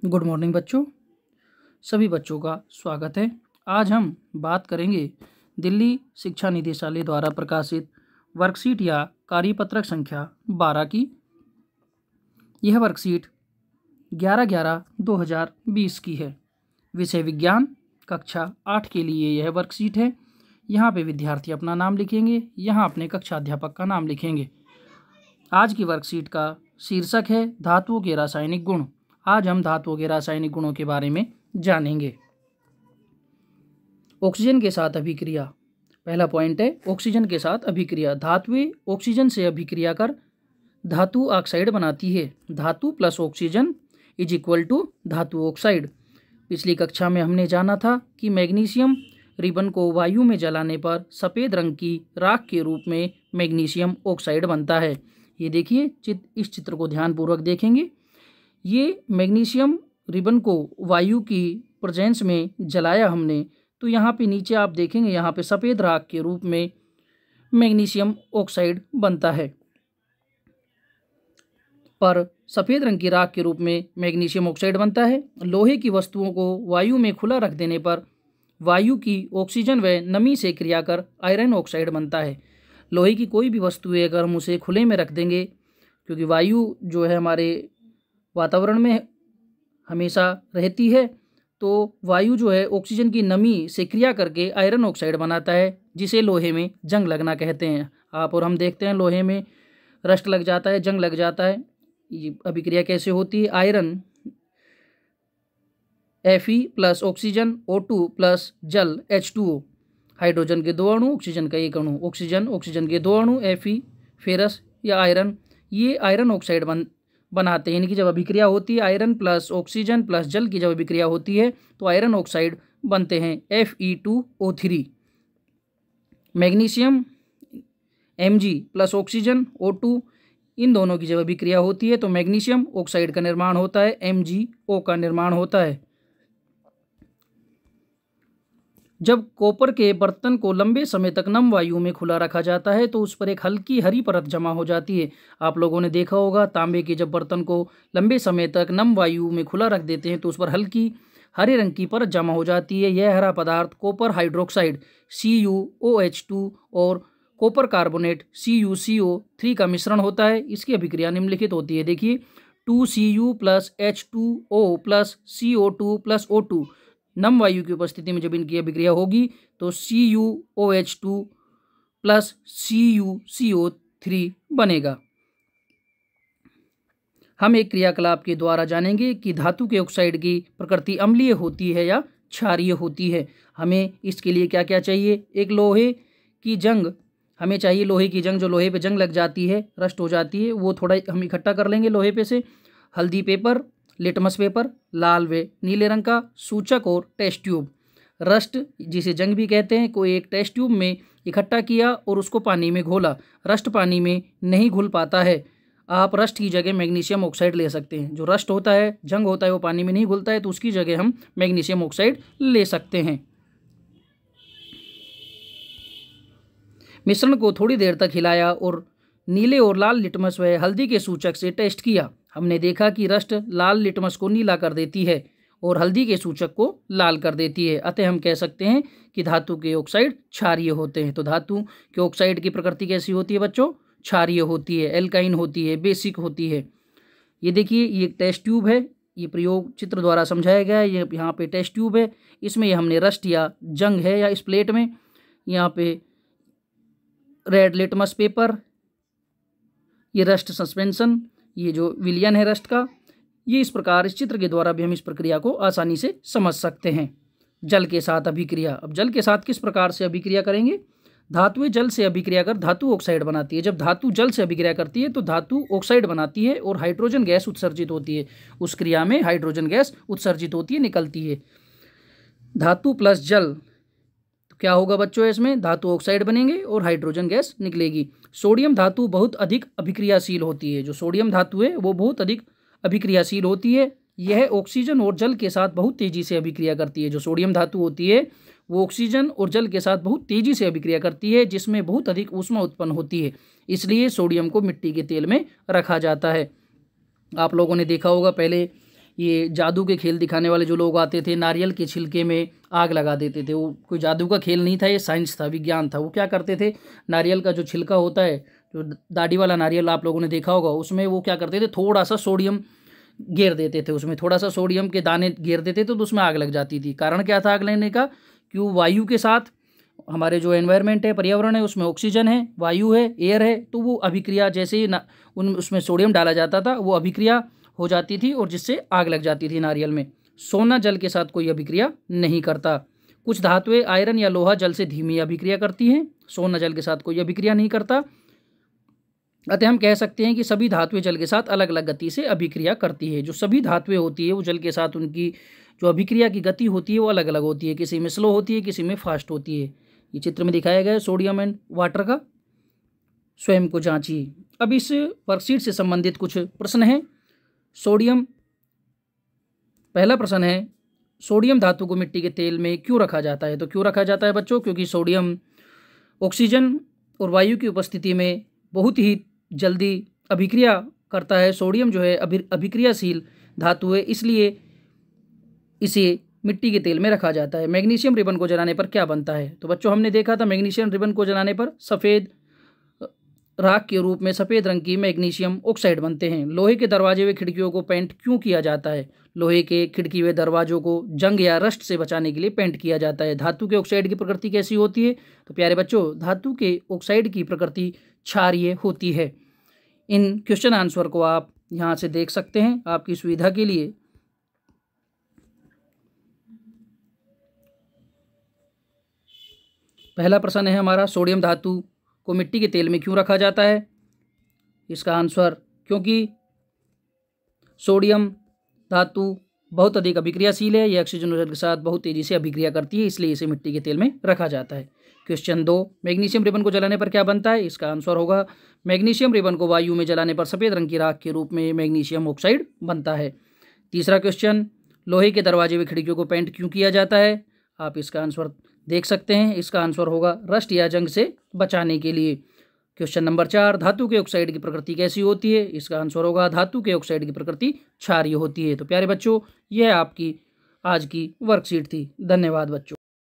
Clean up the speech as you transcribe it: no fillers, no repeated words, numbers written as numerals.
Good morning बच्चों। सभी बच्चों का स्वागत है। आज हम बात करेंगे दिल्ली शिक्षा निदेशालय द्वारा प्रकाशित वर्कशीट या कार्यपत्रक संख्या 12 की। यह वर्कशीट 11/11/2020 की है। विषय विज्ञान, कक्षा 8 के लिए यह वर्कशीट है। यहाँ पे विद्यार्थी अपना नाम लिखेंगे, यहाँ अपने कक्षा अध्यापक का नाम लिखेंगे। आज की वर्कशीट का शीर्षक है धातुओं के रासायनिक गुण। आज हम धातुओं के रासायनिक गुणों के बारे में जानेंगे। ऑक्सीजन के साथ अभिक्रिया। पहला पॉइंट है ऑक्सीजन के साथ अभिक्रिया। धातुएं ऑक्सीजन से अभिक्रिया कर धातु ऑक्साइड बनाती है। धातु plus oxygen is equal to धातु ऑक्साइड। पिछली कक्षा में हमने जाना था कि मैग्नीशियम रिबन को वायु में जलाने पर सफ़ेद रंग की राख के रूप में मैग्नीशियम ऑक्साइड बनता है। ये देखिए, इस चित्र को ध्यानपूर्वक देखेंगे। ये मैग्नीशियम रिबन को वायु की प्रेजेंस में जलाया हमने, तो यहाँ पे नीचे आप देखेंगे, यहाँ पे सफ़ेद राख के रूप में मैग्नीशियम ऑक्साइड बनता है। पर सफ़ेद रंग की राख के रूप में मैग्नीशियम ऑक्साइड बनता है। लोहे की वस्तुओं को वायु में खुला रख देने पर वायु की ऑक्सीजन व नमी से क्रिया कर आयरन ऑक्साइड बनता है। लोहे की कोई भी वस्तु है, अगर हम उसे खुले में रख देंगे, क्योंकि वायु जो है हमारे वातावरण में हमेशा रहती है, तो वायु जो है ऑक्सीजन की नमी से क्रिया करके आयरन ऑक्साइड बनाता है, जिसे लोहे में जंग लगना कहते हैं। आप और हम देखते हैं लोहे में रस्ट लग जाता है, जंग लग जाता है। ये अभिक्रिया कैसे होती है? Iron Fe plus oxygen O2 plus जल H2O। हाइड्रोजन के 2 अणु, ऑक्सीजन का 1 अणु। ऑक्सीजन के 2 अणु Fe, फेरस या आयरन, ये आयरन ऑक्साइड बनाते हैं। इनकी जब अभिक्रिया होती है, आयरन प्लस ऑक्सीजन प्लस जल की जब अभिक्रिया होती है, तो आयरन ऑक्साइड बनते हैं Fe2O3। Magnesium Mg plus oxygen O2, इन दोनों की जब अभिक्रिया होती है तो मैग्नीशियम ऑक्साइड का निर्माण होता है, MgO का निर्माण होता है। जब कॉपर के बर्तन को लंबे समय तक नम वायु में खुला रखा जाता है तो उस पर एक हल्की हरी परत जमा हो जाती है। आप लोगों ने देखा होगा, तांबे के जब बर्तन को लंबे समय तक नम वायु में खुला रख देते हैं तो उस पर हल्की हरे रंग की परत जमा हो जाती है। यह हरा पदार्थ कॉपर हाइड्रोक्साइड CuOH2 और कॉपर कार्बोनेट CuCO3 का मिश्रण होता है। इसकी अभिक्रिया निम्नलिखित होती है। देखिए, 2Cu plus H2O plus CO2 plus O2। नम वायु की उपस्थिति में जब इनकी अभिक्रिया होगी तो CuOH2 प्लस CuCO3 बनेगा। हम एक क्रियाकलाप के द्वारा जानेंगे कि धातु के ऑक्साइड की प्रकृति अम्लीय होती है या क्षारीय होती है। हमें इसके लिए क्या क्या चाहिए? एक लोहे की जंग हमें चाहिए। लोहे की जंग, जो लोहे पे जंग लग जाती है, रस्ट हो जाती है, वो थोड़ा हम इकट्ठा कर लेंगे लोहे पे से। हल्दी पेपर, लिटमस पेपर, लाल व नीले रंग का सूचक और टेस्ट ट्यूब। रस्ट जिसे जंग भी कहते हैं, कोई एक टेस्ट ट्यूब में इकट्ठा किया और उसको पानी में घोला। रस्ट पानी में नहीं घुल पाता है, आप रस्ट की जगह मैग्नीशियम ऑक्साइड ले सकते हैं। जो रस्ट होता है, जंग होता है, वो पानी में नहीं घुलता है, तो उसकी जगह हम मैग्नीशियम ऑक्साइड ले सकते हैं। मिश्रण को थोड़ी देर तक हिलाया और नीले और लाल लिटमस व हल्दी के सूचक से टेस्ट किया। हमने देखा कि रस्ट लाल लिटमस को नीला कर देती है और हल्दी के सूचक को लाल कर देती है। अतः हम कह सकते हैं कि धातु के ऑक्साइड क्षारीय होते हैं। तो धातु के ऑक्साइड की प्रकृति कैसी होती है बच्चों? क्षारीय होती है, एल्काइन होती है, बेसिक होती है। ये देखिए, ये टेस्ट ट्यूब है, ये प्रयोग चित्र द्वारा समझाया गया है। ये यहाँ पे टेस्ट ट्यूब है, इसमें ये हमने रस्ट या जंग है, या इस प्लेट में यहाँ पे रेड लिटमस पेपर, ये रस्ट सस्पेंशन, ये जो विलयन है रस्ट का, ये इस प्रकार इस चित्र के द्वारा भी हम इस प्रक्रिया को आसानी से समझ सकते हैं। जल के साथ अभिक्रिया। अब जल के साथ किस प्रकार से अभिक्रिया करेंगे? धातुएं जल से अभिक्रिया कर धातु ऑक्साइड बनाती है। जब धातु जल से अभिक्रिया करती है तो धातु ऑक्साइड बनाती है और हाइड्रोजन गैस उत्सर्जित होती है। उस क्रिया में हाइड्रोजन गैस उत्सर्जित होती है, निकलती है। धातु प्लस जल, क्या होगा बच्चों? इसमें धातु ऑक्साइड बनेंगे और हाइड्रोजन गैस निकलेगी। सोडियम धातु बहुत अधिक अभिक्रियाशील होती है। जो सोडियम धातु है वो बहुत अधिक अभिक्रियाशील होती है। यह ऑक्सीजन और जल के साथ बहुत तेजी से अभिक्रिया करती है। जो सोडियम धातु होती है वो ऑक्सीजन और जल के साथ बहुत तेजी से अभिक्रिया करती है, जिसमें बहुत अधिक ऊष्मा उत्पन्न होती है। इसलिए सोडियम को मिट्टी के तेल में रखा जाता है। आप लोगों ने देखा होगा, पहले ये जादू के खेल दिखाने वाले जो लोग आते थे, नारियल के छिलके में आग लगा देते थे। वो कोई जादू का खेल नहीं था, ये साइंस था, विज्ञान था। वो क्या करते थे, नारियल का जो छिलका होता है, जो दाढ़ी वाला नारियल आप लोगों ने देखा होगा, उसमें वो क्या करते थे, थोड़ा सा सोडियम घेर देते थे, उसमें थोड़ा सा सोडियम के दाने घेर देते थे, तो उसमें आग लग जाती थी। कारण क्या था आग लगने का, कि वो वायु के साथ, हमारे जो एनवायरनमेंट है, पर्यावरण है, उसमें ऑक्सीजन है, वायु है, एयर है, तो वो अभिक्रिया जैसे ही उसमें सोडियम डाला जाता था, वो अभिक्रिया हो जाती थी और जिससे आग लग जाती थी नारियल में। सोना जल के साथ कोई अभिक्रिया नहीं करता। कुछ धातुएं आयरन या लोहा जल से धीमी अभिक्रिया करती हैं, सोना जल के साथ कोई अभिक्रिया नहीं करता। अतः हम कह सकते हैं कि सभी धातुएं जल के साथ अलग अलग गति से अभिक्रिया करती है। जो सभी धातुएं होती है वो जल के साथ उनकी जो अभिक्रिया की गति होती है वो अलग अलग होती है, किसी में स्लो होती है, किसी में फास्ट होती है। ये चित्र में दिखाया गया है सोडियम एंड वाटर का। स्वयं को जांचिए। अब इस वर्कशीट से संबंधित कुछ प्रश्न हैं। सोडियम, पहला प्रश्न है, सोडियम धातु को मिट्टी के तेल में क्यों रखा जाता है? तो क्यों रखा जाता है बच्चों? क्योंकि सोडियम ऑक्सीजन और वायु की उपस्थिति में बहुत ही जल्दी अभिक्रिया करता है। सोडियम जो है अभिक्रियाशील धातु है, इसलिए इसे मिट्टी के तेल में रखा जाता है। मैग्नीशियम रिबन को जलाने पर क्या बनता है? तो बच्चों हमने देखा था मैग्नीशियम रिबन को जलाने पर सफ़ेद राख के रूप में सफ़ेद रंग की मैग्नीशियम ऑक्साइड बनते हैं। लोहे के दरवाजे व खिड़कियों को पेंट क्यों किया जाता है? लोहे के खिड़की व दरवाजों को जंग या रस्ट से बचाने के लिए पेंट किया जाता है। धातु के ऑक्साइड की प्रकृति कैसी होती है? तो प्यारे बच्चों, धातु के ऑक्साइड की प्रकृति क्षारीय होती है। इन क्वेश्चन आंसर को आप यहाँ से देख सकते हैं आपकी सुविधा के लिए। पहला प्रश्न है हमारा, सोडियम धातु को मिट्टी के तेल में क्यों रखा जाता है? इसका आंसर, क्योंकि सोडियम धातु बहुत अधिक अभिक्रियाशील है, यह ऑक्सीजन के साथ बहुत तेजी से अभिक्रिया करती है, इसलिए इसे मिट्टी के तेल में रखा जाता है। क्वेश्चन 2, मैग्नीशियम रिबन को जलाने पर क्या बनता है? इसका आंसर होगा, मैग्नीशियम रिबन को वायु में जलाने पर सफ़ेद रंग की राख के रूप में मैग्नीशियम ऑक्साइड बनता है। तीसरा क्वेश्चन, लोहे के दरवाजे व खिड़कियों को पेंट क्यों किया जाता है? आप इसका आंसर देख सकते हैं, इसका आंसर होगा रस्ट या जंग से बचाने के लिए। क्वेश्चन नंबर 4, धातु के ऑक्साइड की प्रकृति कैसी होती है? इसका आंसर होगा धातु के ऑक्साइड की प्रकृति क्षारीय होती है। तो प्यारे बच्चों, यह आपकी आज की वर्कशीट थी। धन्यवाद बच्चों।